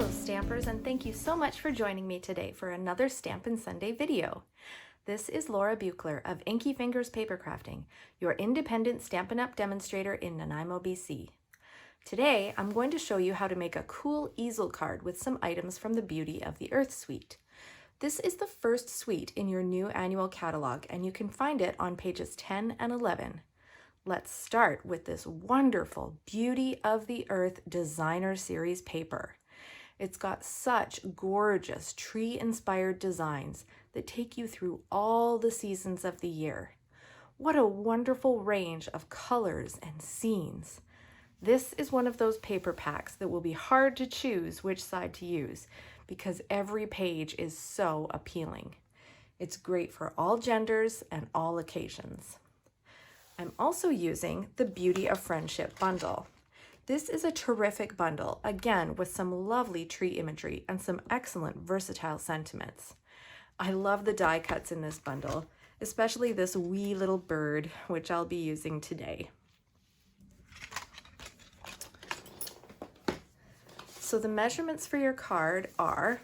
Hello Stampers, and thank you so much for joining me today for another Stampin' Sunday video. This is Laura Buechler of Inkyfingers Papercrafting, your independent Stampin' Up demonstrator in Nanaimo, BC. Today I'm going to show you how to make a cool easel card with some items from the Beauty of the Earth suite. This is the first suite in your new annual catalog, and you can find it on pages 10 and 11. Let's start with this wonderful Beauty of the Earth Designer Series paper. It's got such gorgeous tree-inspired designs that take you through all the seasons of the year. What a wonderful range of colors and scenes. This is one of those paper packs that will be hard to choose which side to use because every page is so appealing. It's great for all genders and all occasions. I'm also using the Beauty of Friendship bundle. This is a terrific bundle, again with some lovely tree imagery and some excellent versatile sentiments. I love the die cuts in this bundle, especially this wee little bird, which I'll be using today. So the measurements for your card are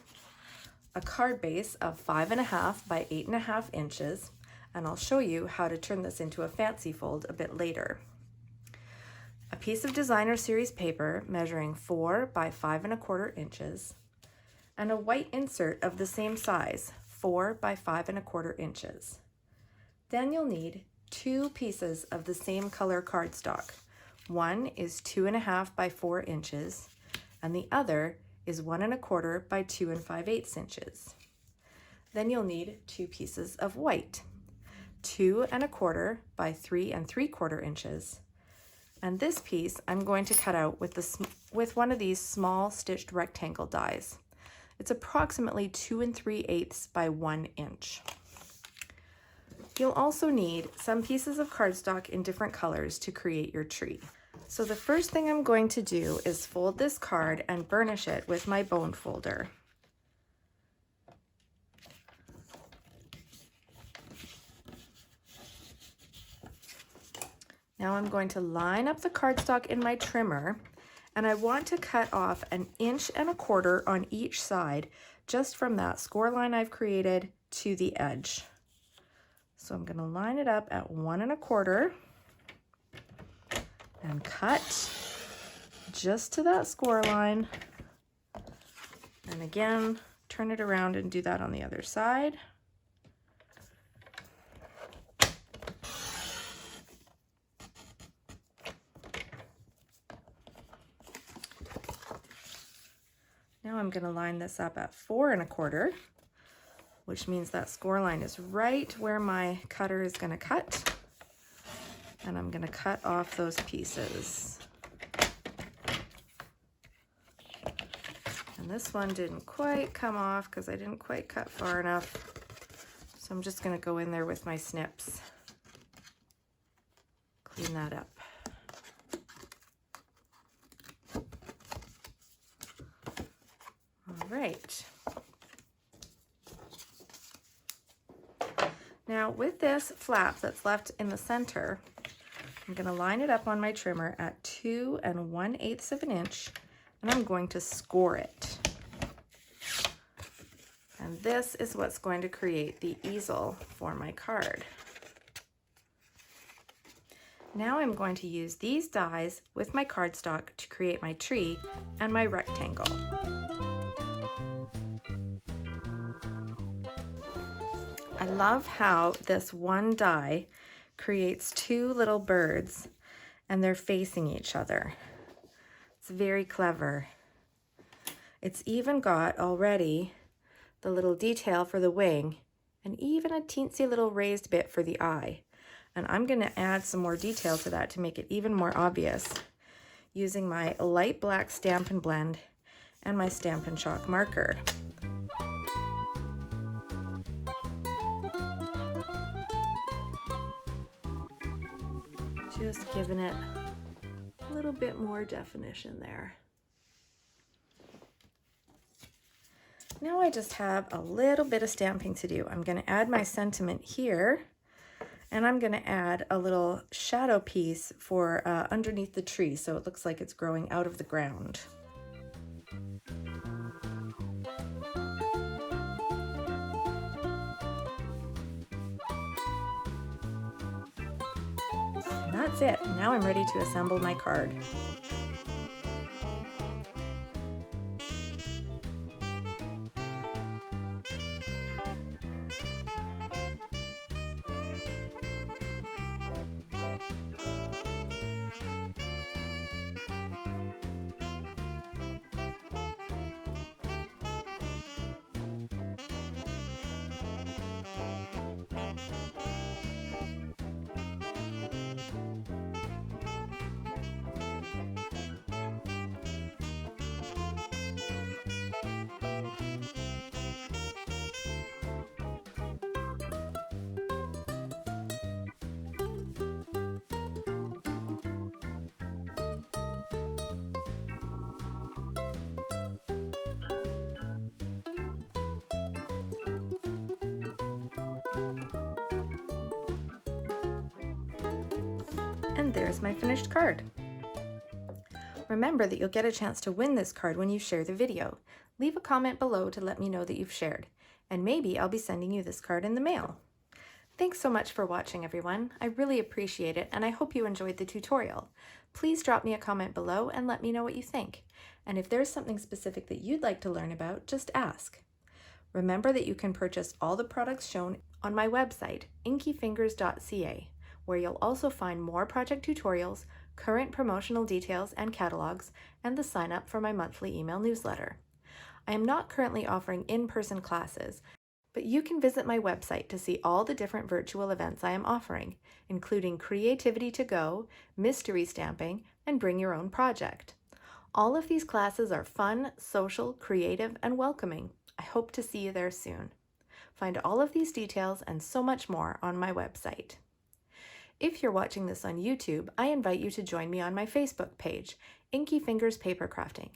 a card base of 5.5 by 8.5 inches, and I'll show you how to turn this into a fancy fold a bit later. A piece of designer series paper measuring 4 by 5.25 inches, and a white insert of the same size, 4 by 5.25 inches. Then you'll need 2 pieces of the same color cardstock. One is 2.5 by 4 inches, and the other is 1.25 by 2 5/8 inches. Then you'll need 2 pieces of white, 2.25 by 3 3/4 inches. And this piece I'm going to cut out with one of these small stitched rectangle dies. It's approximately 2 3/8 by 1 inch. You'll also need some pieces of cardstock in different colors to create your tree. So the first thing I'm going to do is fold this card and burnish it with my bone folder. Now I'm going to line up the cardstock in my trimmer, and I want to cut off 1.25 inches on each side, just from that score line I've created to the edge. So I'm going to line it up at 1.25 and cut just to that score line. And again, turn it around and do that on the other side. Now I'm going to line this up at 4.25, which means that score line is right where my cutter is going to cut. And I'm going to cut off those pieces. And this one didn't quite come off because I didn't quite cut far enough. So I'm just going to go in there with my snips. Clean that up. Right. Now with this flap that's left in the center, I'm going to line it up on my trimmer at 2 1/8 inches, and I'm going to score it. And this is what's going to create the easel for my card. Now I'm going to use these dies with my cardstock to create my tree and my rectangle. I love how this one die creates 2 little birds and they're facing each other. It's very clever. It's even got already the little detail for the wing and even a teensy little raised bit for the eye. And I'm going to add some more detail to that to make it even more obvious using my light black Stampin' Blend and my Stampin' Chalk marker. Just giving it a little bit more definition there. Now I just have a little bit of stamping to do. I'm going to add my sentiment here, and I'm going to add a little shadow piece for underneath the tree so it looks like it's growing out of the ground. that's it. Now I'm ready to assemble my card. And there's my finished card. Remember that you'll get a chance to win this card when you share the video. Leave a comment below to let me know that you've shared, and maybe I'll be sending you this card in the mail. Thanks so much for watching, everyone. I really appreciate it, and I hope you enjoyed the tutorial. Please drop me a comment below and let me know what you think. And if there's something specific that you'd like to learn about, just ask. Remember that you can purchase all the products shown on my website, inkyfingers.ca, where you'll also find more project tutorials, current promotional details and catalogs, and the sign up for my monthly email newsletter. I am not currently offering in-person classes, but you can visit my website to see all the different virtual events I am offering, including Creativity to Go, Mystery Stamping, and Bring Your Own Project. All of these classes are fun, social, creative, and welcoming. I hope to see you there soon. Find all of these details and so much more on my website. If you're watching this on YouTube, I invite you to join me on my Facebook page, Inkyfingers Papercrafting.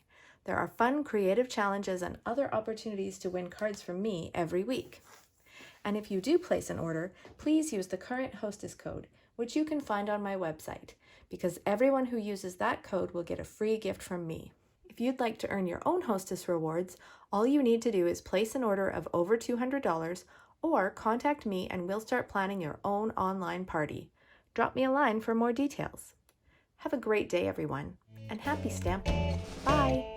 There are fun, creative challenges and other opportunities to win cards from me every week. And if you do place an order, please use the current Hostess code, which you can find on my website, because everyone who uses that code will get a free gift from me. If you'd like to earn your own Hostess rewards, all you need to do is place an order of over $200 or contact me and we'll start planning your own online party. Drop me a line for more details. Have a great day, everyone, and happy stamping. Bye!